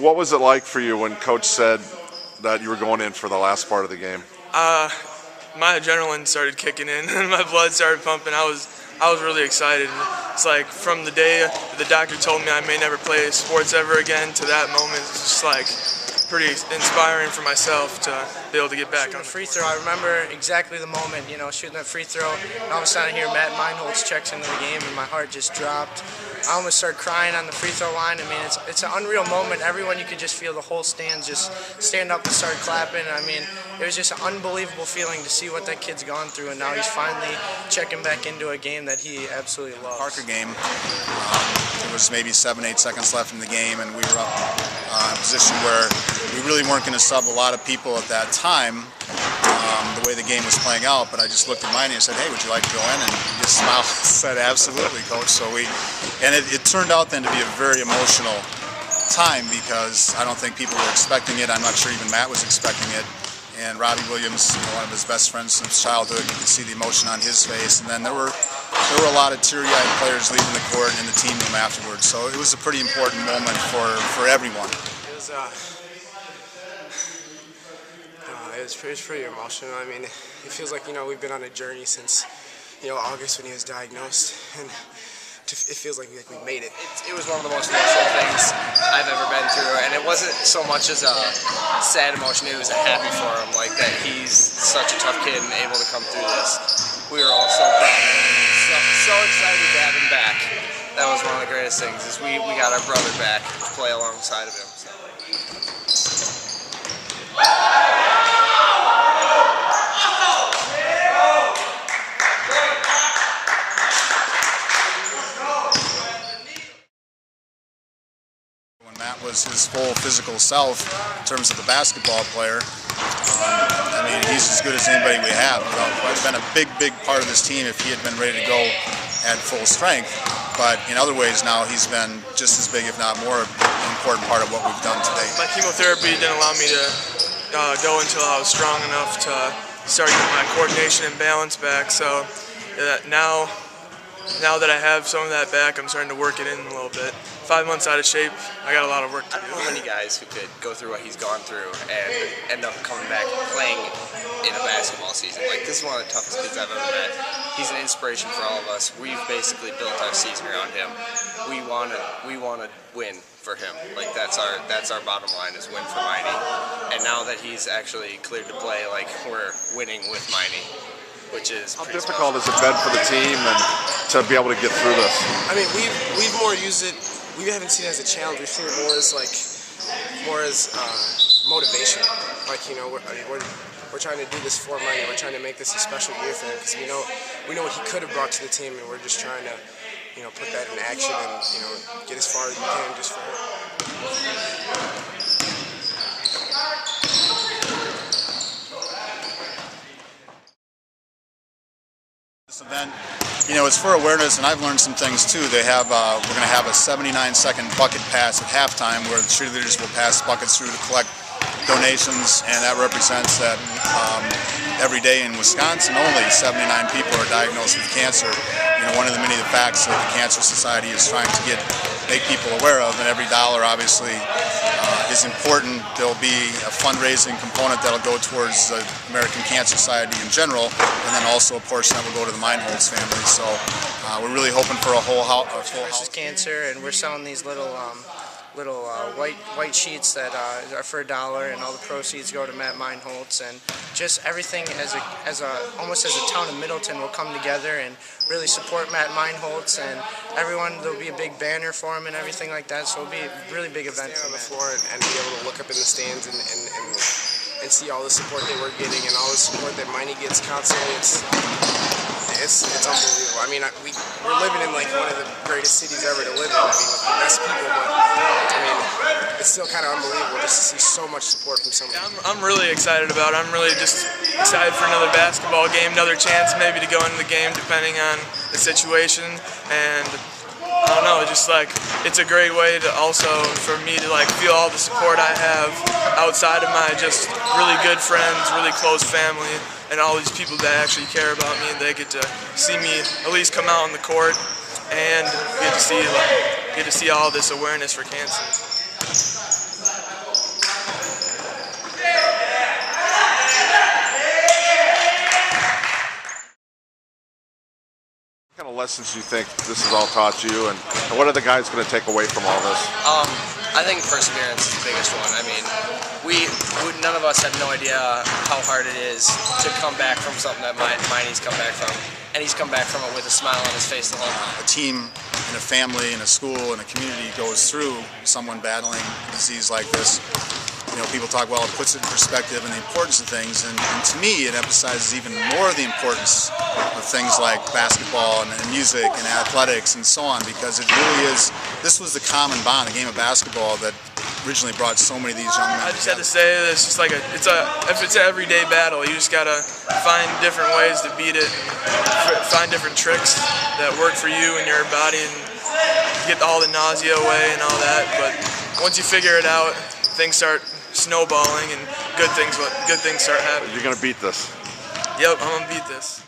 What was it like for you when Coach said that you were going in for the last part of the game? My adrenaline started kicking in and my blood started pumping. I was really excited. It's like from the day the doctor told me I may never play sports ever again to that moment, it's just like pretty inspiring for myself to be able to get back on the free throw. I remember exactly the moment, shooting that free throw, and all of a sudden I hear Meinholz checks into the game, and my heart just dropped. I almost started crying on the free throw line. I mean, it's an unreal moment. Everyone, you could just feel the whole stands just stand up and start clapping. I mean, it was just an unbelievable feeling to see what that kid's gone through, and now he's finally checking back into a game that he absolutely loves. Parker game. There was maybe 7-8 seconds left in the game, and we were up in a position where we really weren't going to sub a lot of people at that time, the way the game was playing out. But I just looked at Meinholz and said, "Hey, would you like to go in?" And he just smiled and said, "Absolutely, Coach." So it turned out then to be a very emotional time because I don't think people were expecting it. I'm not sure even Matt was expecting it. And Robbie Williams, one of his best friends since childhood, you could see the emotion on his face. And then there were a lot of teary-eyed players leaving the court in the team room afterwards. So it was a pretty important moment for everyone. It was pretty emotional. I mean, it feels like, we've been on a journey since, August when he was diagnosed, and it feels like we made it. It was one of the most emotional things I've ever been through, and it wasn't so much as a sad emotion, it was a happy for him, like that he's such a tough kid and able to come through this. We were all so proud of him, so excited to have him back. That was one of the greatest things, is we got our brother back to play alongside of him. So. Matt was his full physical self in terms of the basketball player. I mean, he's as good as anybody we have. He's been a big part of this team if he had been ready to go at full strength. But in other ways now, he's been just as big, if not more, an important part of what we've done today. My chemotherapy didn't allow me to go until I was strong enough to start getting my coordination and balance back. So now that I have some of that back, I'm starting to work it in a little bit. 5 months out of shape, I got a lot of work to do. I don't know many guys who could go through what he's gone through and end up coming back playing in a basketball season. Like, this is one of the toughest kids I've ever met. He's an inspiration for all of us. We've basically built our season around him. We want to win for him. Like, that's our bottom line, is win for Meinholz. And now that he's actually cleared to play, like, we're winning with Meinholz, which is how difficult has it been for the team and to be able to get through this? I mean, we've more used it. We haven't seen it as a challenge. We've seen it more as motivation. Like, we're trying to do this for Meinholz. We're trying to make this a special year for him because we know what he could have brought to the team, and we're just trying to put that in action and get as far as we can just for him. This event, it's for awareness, and I've learned some things too. They have, we're going to have a 79-second bucket pass at halftime where the cheerleaders will pass buckets through to collect donations, and that represents that every day in Wisconsin only 79 people are diagnosed with cancer. One of the many facts that the Cancer Society is trying to make people aware of, and every dollar obviously is important. There'll be a fundraising component that'll go towards the American Cancer Society in general, and then also a portion that will go to the Meinholz family. So we're really hoping for a full house. Cancer, and we're selling these little white sheets that are for $1, and all the proceeds go to Matt Meinholz, and just everything almost as a town of Middleton will come together and really support Matt Meinholz, and everyone, there'll be a big banner for him and everything like that, so it'll be a really big event. Stand on the floor and be able to look up in the stands and see all the support that we're getting and all the support that Meinholz gets constantly. It's unbelievable. I mean, we're living in like one of the greatest cities ever to live in. I mean, with the best people, but I mean, it's still kind of unbelievable just to see so much support from someone. Yeah, I'm really excited about it. I'm really just excited for another basketball game, another chance maybe to go into the game depending on the situation. And I don't know, just like it's a great way to also for me to like feel all the support I have outside of my just really good friends, really close family, and all these people that actually care about me, and they get to see me at least come out on the court and get to see all this awareness for cancer. of lessons you think this has all taught you, and what are the guys going to take away from all this? I think perseverance is the biggest one. I mean, none of us have no idea how hard it is to come back from something that Meiney's come back from, and he's come back from it with a smile on his face the whole time. A team and a family and a school and a community goes through someone battling a disease like this. You know, people talk, well, it puts it in perspective and the importance of things, and to me it emphasizes even more the importance of things like basketball and music and athletics and so on, because it really is, this was the common bond, a game of basketball that originally brought so many of these young men I just together. had to say that it's just like if it's an everyday battle, you just gotta find different ways to beat it, and find different tricks that work for you and your body, and get all the nausea away and all that. But once you figure it out, things start snowballing and good things start happening. You're going to beat this. Yep, I'm gonna beat this.